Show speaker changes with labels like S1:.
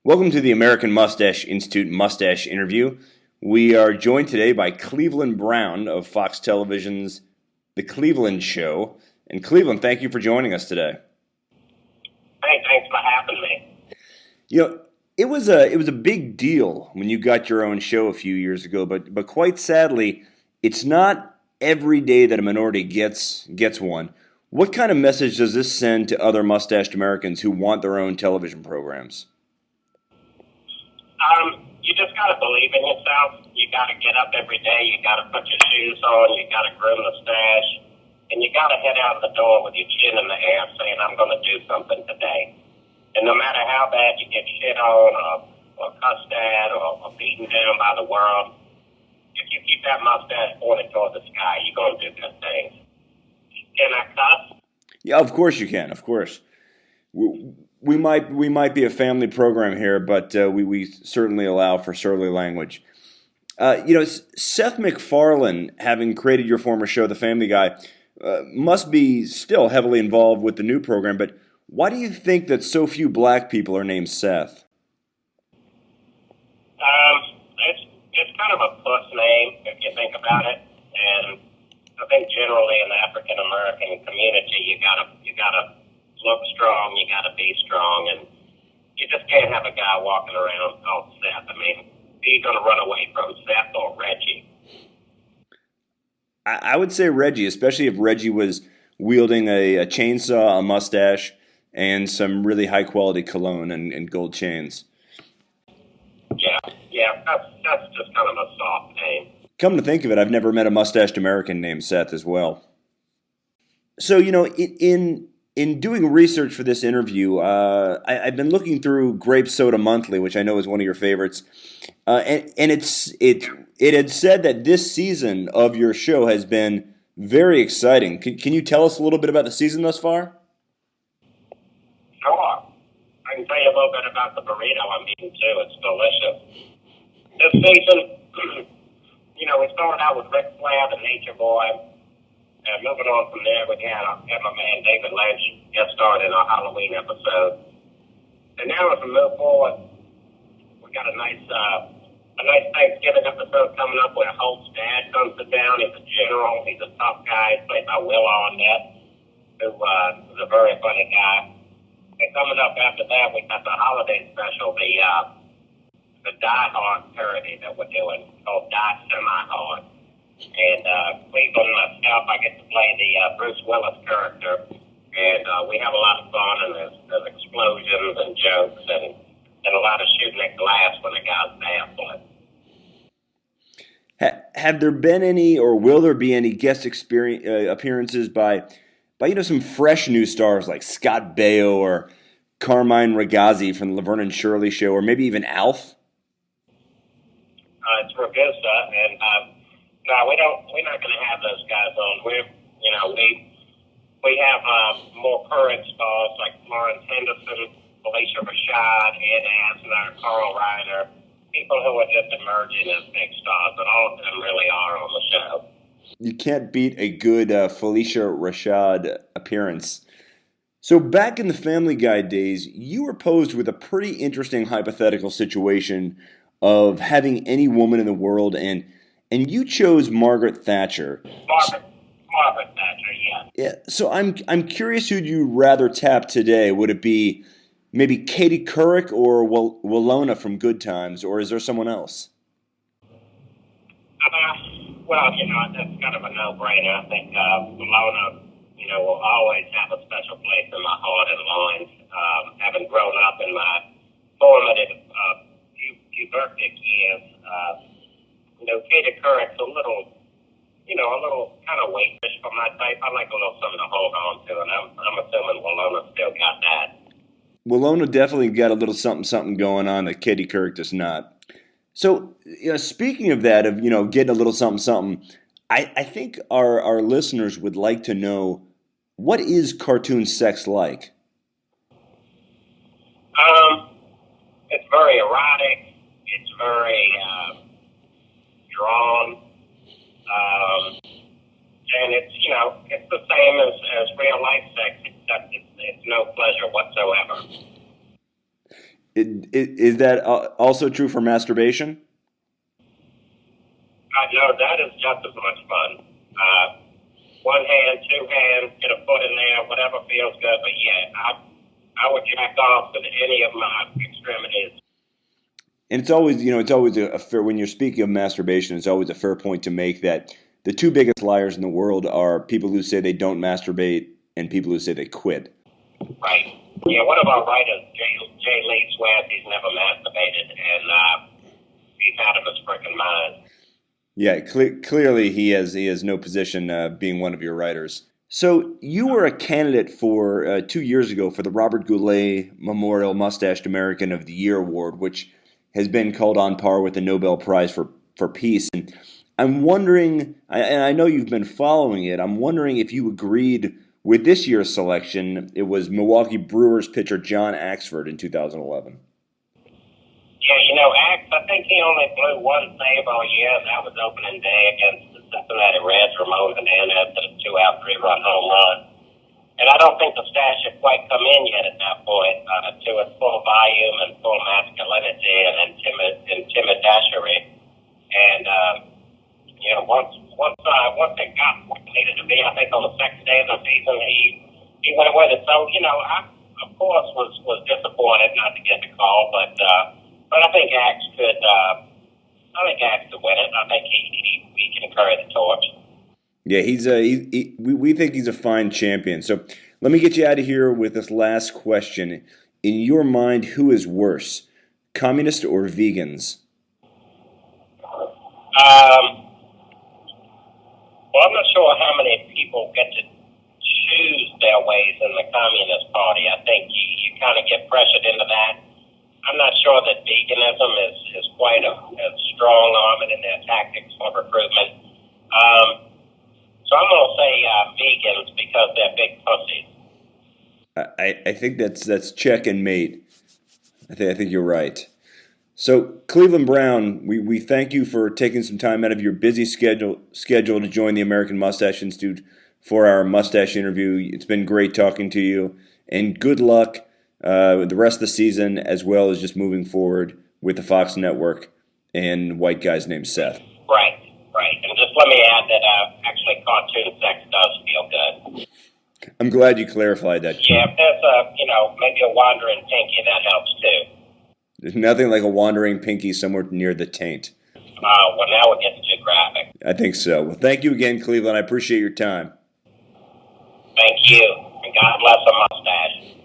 S1: Welcome to the American Mustache Institute Mustache Interview. We are joined today by Cleveland Brown of Fox Television's The Cleveland Show. And Cleveland, thank you for joining us today.
S2: Hey, thanks for having me.
S1: You know, it was a big deal when you got your own show a few years ago, but quite sadly, it's not every day that a minority gets one. What kind of message does this send to other mustached Americans who want their own television programs?
S2: You just got to believe in yourself. You got to get up every day. You got to put your shoes on. You got to groom the stash. And you got to head out the door with your chin in the air saying, I'm going to do something today. And no matter how bad you get shit on or cussed at or beaten down by the world, if you keep that mustache pointed toward the sky, you're going to do good things. Can I cuss?
S1: Yeah, of course you can. Of course. We might be a family program here, but we certainly allow for surly language. Seth MacFarlane, having created your former show, The Family Guy, must be still heavily involved with the new program. But why do you think that so few black people are named Seth?
S2: It's kind of a puss name if you think about it, and I think generally in the African American community, you gotta look strong, you gotta be strong, and you just can't have a guy walking around called Seth. I mean, who are you gonna run away from, Seth or Reggie?
S1: I would say Reggie, especially if Reggie was wielding a chainsaw, a mustache, and some really high quality cologne and gold chains.
S2: Yeah, that's just kind of a soft name.
S1: Come to think of it, I've never met a mustached American named Seth as well. So, in doing research for this interview, I've been looking through Grape Soda Monthly, which I know is one of your favorites, and it had said that this season of your show has been very exciting. Can you tell us a little bit about the season thus far?
S2: Sure. I can tell you a little bit about the burrito I'm eating too. It's delicious. This season, we started out with Ric Flair, the Nature Boy. And moving on from there, we had my man David Lynch get started in our Halloween episode. And now as we move forward, we got a nice Thanksgiving episode coming up where Holt's dad comes to town. He's a general. He's a tough guy. He's played by Will Arnett, who is a very funny guy. And coming up after that, we got the holiday special, the Die Hard parody that we're doing called Die Semi-Hard. And Cleveland and myself, I get to play the Bruce Willis character. And we have a lot of fun, and there's explosions and jokes and a lot of shooting at glass when the guy's baffling.
S1: Have there been any, or will there be any guest appearances by some fresh new stars like Scott Baio or Carmine Ragazzi from the Laverne and Shirley Show, or maybe even Alf?
S2: It's Ragusa, and no, we're not going to have those guys on. We have more current stars like Florence Henderson, Felicia Rashad, Ed Asner, Carl Reiner, people who are just emerging as big stars, but all of them really are on the show.
S1: You can't beat a good Felicia Rashad appearance. So back in the Family Guy days, you were posed with a pretty interesting hypothetical situation of having any woman in the world, and you chose Margaret Thatcher.
S2: Margaret Thatcher, yeah.
S1: Yeah. So I'm curious who'd you rather tap today? Would it be maybe Katie Couric or Willona from Good Times, or is there someone else?
S2: Well, that's kind of a no-brainer. I think Willona, will always have a special place in my heart and mind. Having grown up in my formative pubertic years, Katie Couric's a little kind of weightish for my type. I like a little something to hold on to, and I'm assuming Willona still got that.
S1: Willona definitely got a little something going on that Katie Couric does not. So, speaking of that, of getting a little something, I think our listeners would like to know, what is cartoon sex like?
S2: It's very erotic. It's very drawn, and it's the same as real life sex, except it's no pleasure whatsoever.
S1: Is that also true for masturbation?
S2: No, that is just as much fun. One hand, two hands, get a foot in there, whatever feels good. But yeah, I would jack off with any of my extremities.
S1: And it's always a fair, when you're speaking of masturbation, it's always a fair point to make that the two biggest liars in the world are people who say they don't masturbate and people who say they quit.
S2: Right. Yeah, one of our writers, Jay Lee, swears he's never masturbated, and he's out of his freaking mind.
S1: Yeah, clearly he has no position being one of your writers. So you were a candidate for 2 years ago for the Robert Goulet Memorial Mustached American of the Year Award, which has been called on par with the Nobel Prize for Peace. And I'm wondering, and I know you've been following it, I'm wondering if you agreed with this year's selection. It was Milwaukee Brewers pitcher John Axford in 2011.
S2: Yeah, Axe, I think he only blew one save all year, and that was opening day against the Cincinnati Reds. Ramon Hernandez hit a 2-out, 3-run home run. And I don't think the stash had quite come in yet at that point to its full volume and full masculinity and intimidatory. And, once it got where it needed to be, I think on the second day of the season, he went with it. So, I, of course, was disappointed not to get the call, but I think Axe could. I think Axe could win it. I think he can carry the torch.
S1: Yeah, we think he's a fine champion. So let me get you out of here with this last question. In your mind, who is worse, communists or vegans?
S2: Well, I'm not sure how many people get to choose their ways in the Communist Party. I think you kind of get pressured into that. I'm not sure that veganism is quite a strong arm in their tactics for recruitment. So I'm going to say vegans because they're big pussies.
S1: I think that's check and mate. I think you're right. So Cleveland Brown, we thank you for taking some time out of your busy schedule to join the American Mustache Institute for our mustache interview. It's been great talking to you, and good luck with the rest of the season, as well as just moving forward with the Fox Network and white guys named Seth.
S2: Right. And just let me add that actually cartoon sex does feel good.
S1: I'm glad you clarified that.
S2: Yeah, if there's maybe a wandering pinky, that helps too.
S1: There's nothing like a wandering pinky somewhere near the taint.
S2: Well, now we're getting too graphic.
S1: I think so. Well, thank you again, Cleveland. I appreciate your time.
S2: Thank you. And God bless a mustache.